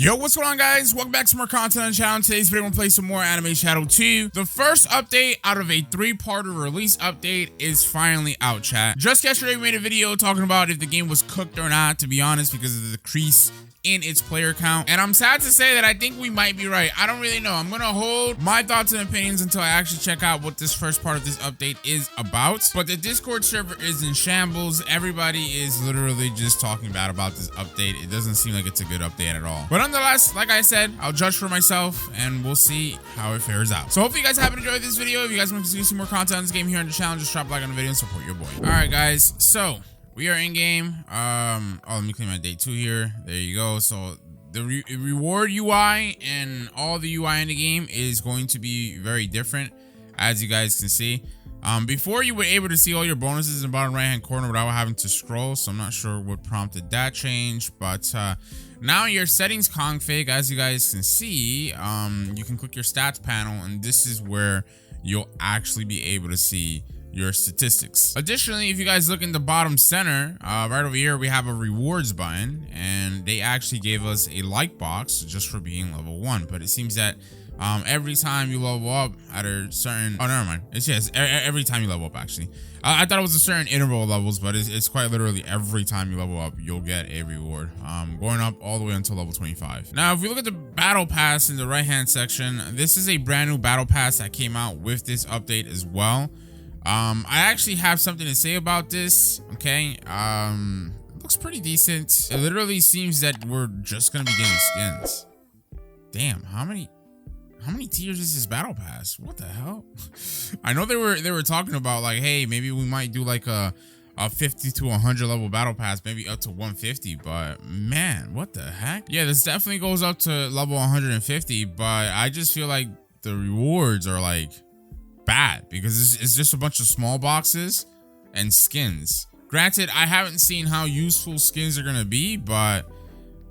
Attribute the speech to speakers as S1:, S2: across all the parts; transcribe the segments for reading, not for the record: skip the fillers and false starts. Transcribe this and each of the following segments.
S1: Yo, what's going on, guys? Welcome back to more content on the channel. Today's video, we're gonna play some more Anime Shadow 2. The first update out of a 3-parter release update is finally out, chat. Just yesterday, we made a video talking about if the game was cooked or not, to be honest, because of the decrease in its player count. And I'm sad to say that I think we might be right. I don't really know. I'm gonna hold my thoughts and opinions until I actually check out what this first part of this update is about. But the Discord server is in shambles. Everybody is literally just talking bad about this update. It doesn't seem like it's a good update at all. But nonetheless, like I said, I'll judge for myself and we'll see how it fares out. So hopefully you guys have enjoyed this video. If you guys want to see some more content on this game here on the channel, just drop a like on the video and support your boy. All right, guys. So we are in game. Let me clean my day 2 here. There you go. So the reward UI and all the UI in the game is going to be very different, as you guys can see. Before you were able to see all your bonuses in the bottom right hand corner without having to scroll, so I'm not sure what prompted that change, but now your settings config, as you guys can see, you can click your stats panel and this is where you'll actually be able to see your statistics. Additionally, if you guys look in the bottom center, right over here, we have a rewards button, and they actually gave us a like box just for being level 1. But it seems that every time you level up at a certain, oh, never mind. It's yes, every time you level up, actually. I thought it was a certain interval of levels, but it's quite literally every time you level up, you'll get a reward, going up all the way until level 25. Now, if we look at the battle pass in the right-hand section, this is a brand new battle pass that came out with this update as well. I actually have something to say about this. Okay, looks pretty decent. It literally seems that we're just gonna be getting skins. Damn, how many tiers is this battle pass? What the hell? I know they were talking about like, hey, maybe we might do like a 50 to 100 level battle pass, maybe up to 150, but man, what the heck? Yeah, this definitely goes up to level 150, but I just feel like the rewards are like bad because it's just a bunch of small boxes and skins. Granted, I haven't seen how useful skins are gonna be, but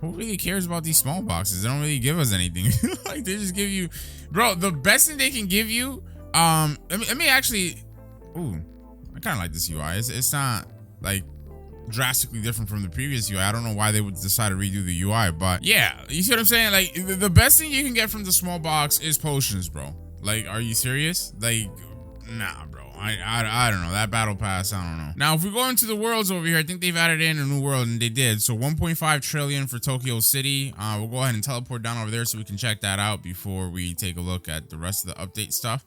S1: who really cares about these small boxes? They don't really give us anything. Like, they just give you, bro, the best thing they can give you, let me actually, ooh, I kind of like this UI. It's not like drastically different from the previous UI. I don't know why they would decide to redo the UI, but yeah, you see what I'm saying? Like, the best thing you can get from the small box is potions, bro. Like, are you serious? Like, nah, bro. I don't know. That battle pass, I don't know. Now, if we go into the worlds over here, I think they've added in a new world, and they did. So 1.5 trillion for Tokyo City. We'll go ahead and teleport down over there so we can check that out before we take a look at the rest of the update stuff.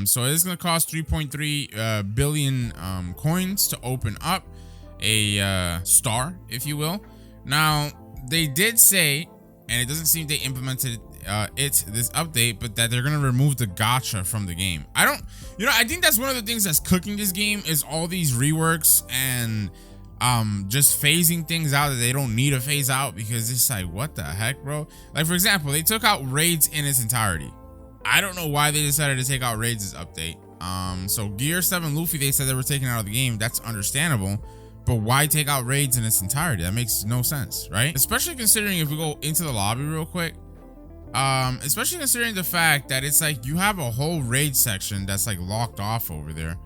S1: So it's going to cost 3.3 billion coins to open up a star, if you will. Now, they did say, and it doesn't seem they implemented this update, but that they're gonna remove the gacha from the game. I think that's one of the things that's cooking this game is all these reworks and just phasing things out that they don't need to phase out, because it's like, what the heck, bro? Like, for example, they took out raids in its entirety. I don't know why they decided to take out raids this update. So Gear 7 Luffy, they said they were taking out of the game. That's understandable, but why take out raids in its entirety? That makes no sense, right? Especially considering, if we go into the lobby real quick, especially considering the fact that it's like you have a whole raid section that's like locked off over there.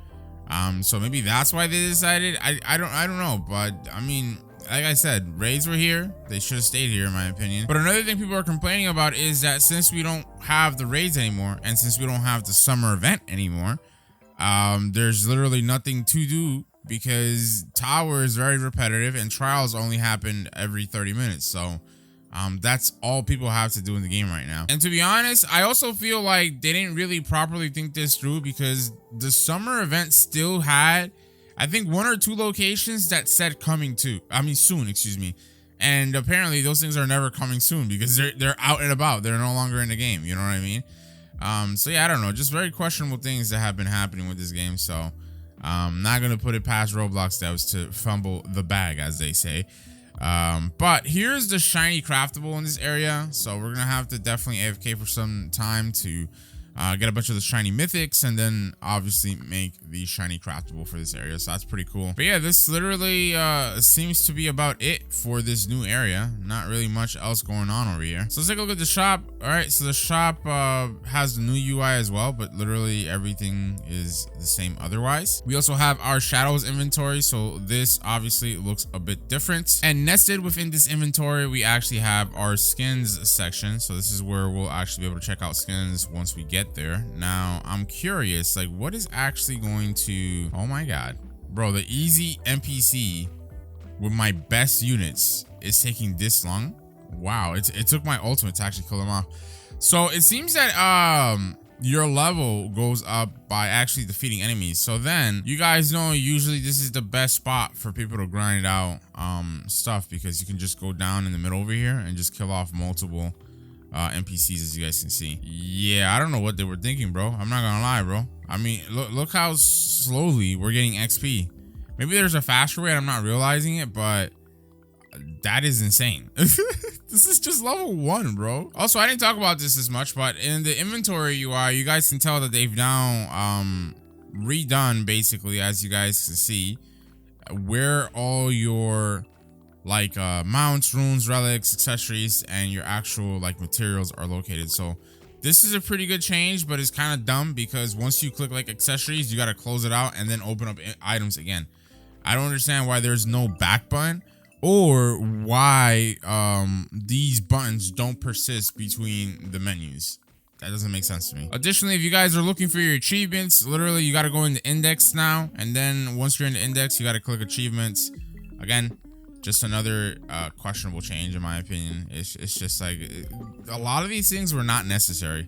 S1: So maybe that's why they decided. I don't know, but I mean, like I said, raids were here. They should have stayed here, in my opinion. But another thing people are complaining about is that since we don't have the raids anymore, and since we don't have the summer event anymore, there's literally nothing to do, because tower is very repetitive and trials only happen every 30 minutes. So that's all people have to do in the game right now. And to be honest, I also feel like they didn't really properly think this through, because the summer event still had, I think, 1 or 2 locations that said soon, excuse me. And apparently those things are never coming soon, because they're out and about. They're no longer in the game. You know what I mean? So yeah, I don't know. Just very questionable things that have been happening with this game. So I'm not going to put it past Roblox devs to fumble the bag, as they say. But here's the shiny craftable in this area, so we're gonna have to definitely AFK for some time to get a bunch of the shiny mythics, and then obviously make the shiny craftable for this area. So that's pretty cool. But yeah, this literally seems to be about it for this new area. Not really much else going on over here. So let's take a look at the shop. All right, so the shop has the new UI as well, but literally everything is the same otherwise. We also have our shadows inventory, so this obviously looks a bit different. And nested within this inventory, we actually have our skins section. So this is where we'll actually be able to check out skins once we get there. Now I'm curious, like, what is actually going to, oh my god, bro, the easy NPC with my best units is taking this long. Wow, it took my ultimate to actually kill him off. So it seems that your level goes up by actually defeating enemies. So then you guys know usually this is the best spot for people to grind out stuff, because you can just go down in the middle over here and just kill off multiple NPCs, as you guys can see. Yeah, I don't know what they were thinking, bro. I'm not gonna lie, bro. I mean, look how slowly we're getting XP. Maybe there's a faster way and I'm not realizing it, but that is insane. This is just level 1, bro. Also, I didn't talk about this as much, but in the inventory UI, you guys can tell that they've now redone, basically, as you guys can see, where all your like mounts, runes, relics, accessories, and your actual like materials are located. So this is a pretty good change, but it's kind of dumb because once you click like accessories, you got to close it out and then open up items again. I don't understand why there's no back button, or why these buttons don't persist between the menus. That doesn't make sense to me. Additionally, if you guys are looking for your achievements, literally you got to go into index now, and then once you're in the index, you got to click achievements. Again, just another questionable change in my opinion. It's just like a lot of these things were not necessary.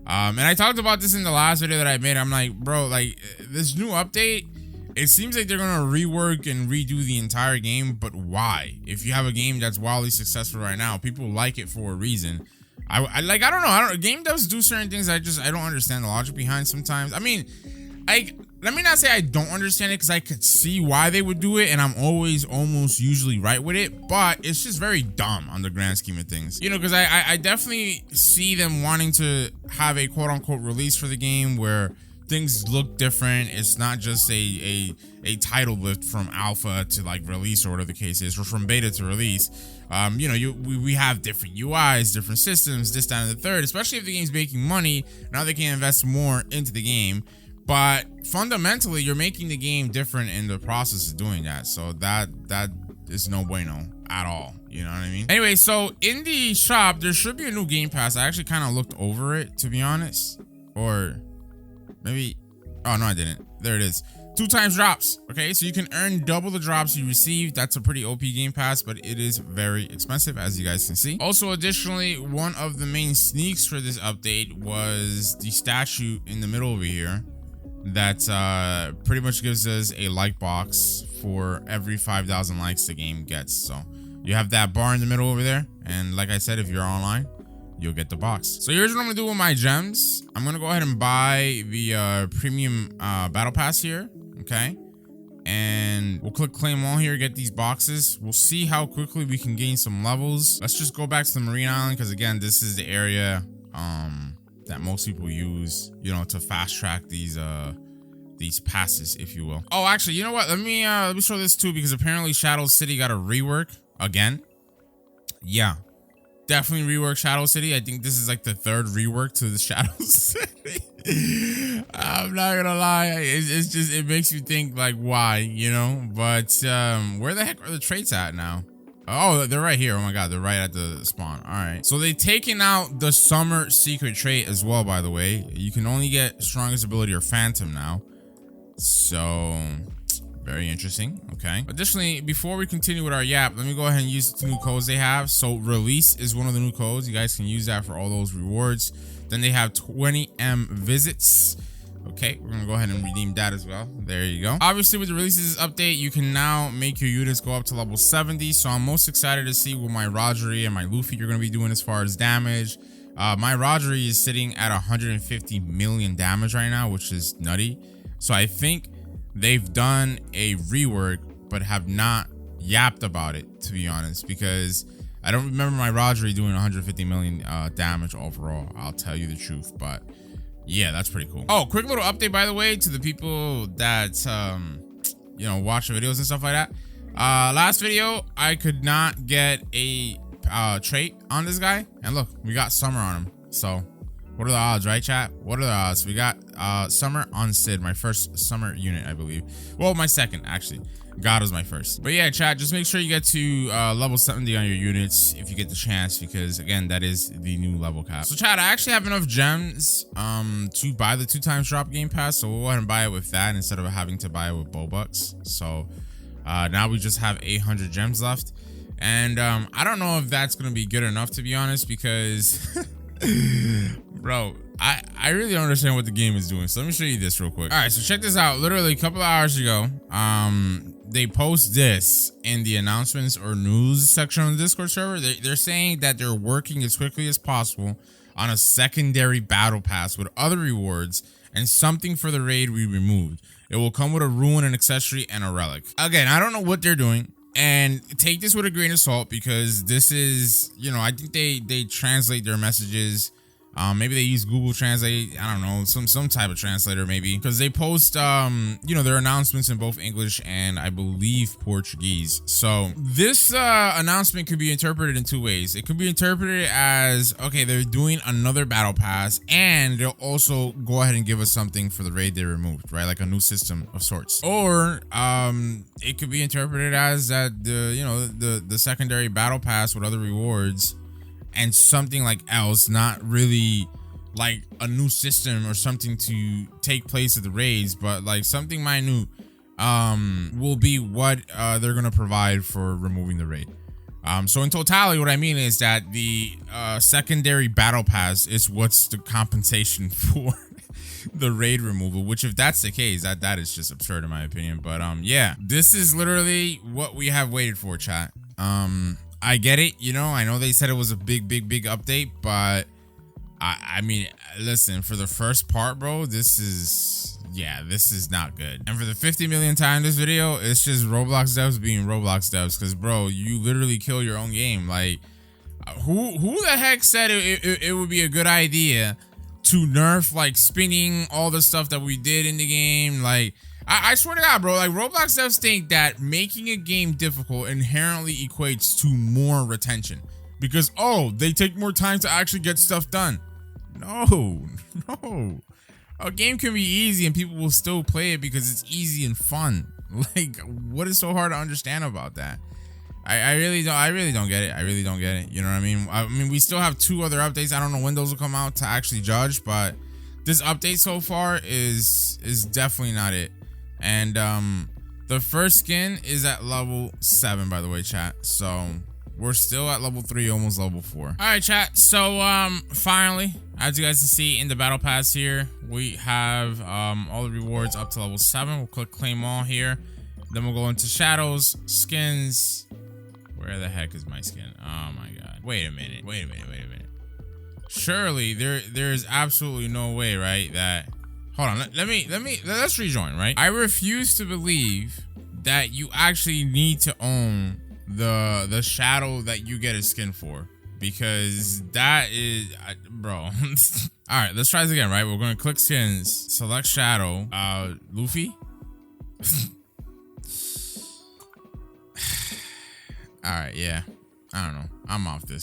S1: And I talked about this in the last video that I made. I'm like, bro, like this new update, it seems like they're gonna rework and redo the entire game, but why? If you have a game that's wildly successful right now, people like it for a reason. I don't know. Game devs do certain things I don't understand the logic behind sometimes. I mean, let me not say I don't understand it, because I could see why they would do it, and I'm always almost usually right with it, but it's just very dumb on the grand scheme of things. You know, because I definitely see them wanting to have a quote-unquote release for the game where things look different. It's not just a title lift from alpha to like release, or whatever the case is, or from beta to release. You know, we have different UIs, different systems, this, that, and the third, especially if the game's making money. Now they can invest more into the game. But fundamentally, you're making the game different in the process of doing that. So that is no bueno at all. You know what I mean? Anyway, so in the shop, there should be a new game pass. I actually kind of looked over it, to be honest. Or maybe, oh no, I didn't. There it is. 2 times drops. Okay, so you can earn double the drops you receive. That's a pretty OP game pass, but it is very expensive, as you guys can see. Also, additionally, one of the main sneaks for this update was the statue in the middle over here that pretty much gives us a like box for every 5,000 likes the game gets. So you have that bar in the middle over there, and like I said, if you're online, you'll get the box. So here's what I'm gonna do with my gems. I'm gonna go ahead and buy the premium battle pass here. Okay, and we'll click claim all here, get these boxes. We'll see how quickly we can gain some levels. Let's just go back to the Marine Island, because again, this is the area that most people use, you know, to fast track these passes, if you will. Oh, actually, you know what? Let me show this too, because apparently Shadow City got a rework again. Yeah, definitely rework Shadow City. I think this is like the 3rd rework to the Shadow City. I'm not gonna lie, it's just, it makes you think like, why, you know? But where the heck are the traits at now? Oh, they're right here. Oh my god, they're right at the spawn. All right, so they've taken out the summer secret trait as well, by the way. You can only get strongest ability or phantom now, so very interesting. Okay, additionally, before we continue with our yap, let me go ahead and use the 2 new codes they have. So release is one of the new codes. You guys can use that for all those rewards. Then they have 20M visits. Okay, we're gonna go ahead and redeem that as well. There you go. Obviously, with the releases update, you can now make your units go up to level 70. So I'm most excited to see what my Rogery and my Luffy are gonna be doing as far as damage. My Rogery is sitting at 150 million damage right now, which is nutty. So I think they've done a rework, but have not yapped about it, to be honest, because I don't remember my Rogery doing 150 million damage overall. I'll tell you the truth, but Yeah, that's pretty cool. Oh, quick little update, by the way, to the people that, you know, watch the videos and stuff like that. Last video, I could not get a trait on this guy. And look, we got summer on him. So what are the odds, right, chat? What are the odds? We got summer on Sid, my first summer unit, I believe. Well, my second, actually. God was my first. But yeah, chat, just make sure you get to level 70 on your units if you get the chance, because again, that is the new level cap. So chat, I actually have enough gems to buy the 2x drop game pass, so we'll go ahead and buy it with that instead of having to buy it with Robux. So now we just have 800 gems left, and I don't know if that's gonna be good enough, to be honest, because bro, I really don't understand what the game is doing. So let me show you this real quick. All right, so check this out. Literally a couple of hours ago, they post this in the announcements or news section on the Discord server. They're saying that they're working as quickly as possible on a secondary battle pass with other rewards and something for the raid we removed. It will come with a ruin, an accessory, and a relic. Again, I don't know what they're doing, and take this with a grain of salt, because this is, you know, I think they translate their messages. Maybe they use Google Translate. I don't know, some type of translator maybe, because they post you know, their announcements in both English and I believe Portuguese. So this announcement could be interpreted in two ways. It could be interpreted as, okay, they're doing another battle pass, and they'll also go ahead and give us something for the raid they removed, right? Like a new system of sorts. Or it could be interpreted as that the secondary battle pass with other rewards and something like else, not really like a new system or something to take place at the raids, but like something minute will be what they're gonna provide for removing the raid. So in totality, what I mean is that the secondary battle pass is what's the compensation for the raid removal, which if that's the case, that is just absurd in my opinion. But yeah, this is literally what we have waited for, chat. I get it, you know, I know they said it was a big update, but I mean, listen, for the first part, bro, this is not good. And for the 50 million time this video, it's just Roblox devs being Roblox devs, because bro, you literally kill your own game. Like, who the heck said it would be a good idea to nerf like spinning, all the stuff that we did in the game? Like, I swear to God, bro, like Roblox devs think that making a game difficult inherently equates to more retention, because, oh, they take more time to actually get stuff done. No. A game can be easy and people will still play it because it's easy and fun. Like, what is so hard to understand about that? I really don't get it. I really don't get it. You know what I mean? I mean, we still have 2 other updates. I don't know when those will come out to actually judge, but this update so far is definitely not it. And the first skin is at level 7, by the way, chat. So we're still at level 3, almost level 4. All right, chat. So finally, as you guys can see in the battle pass here, we have all the rewards up to level 7. We'll click claim all here. Then we'll go into shadows, skins. Where the heck is my skin? Oh my god. Wait a minute. Surely there's absolutely no way, right, that, hold on, let's rejoin, right? I refuse to believe that you actually need to own the shadow that you get a skin for, because that is, bro. All right, let's try this again, right? We're gonna click skins, select shadow, Luffy. All right, yeah, I don't know, I'm off this.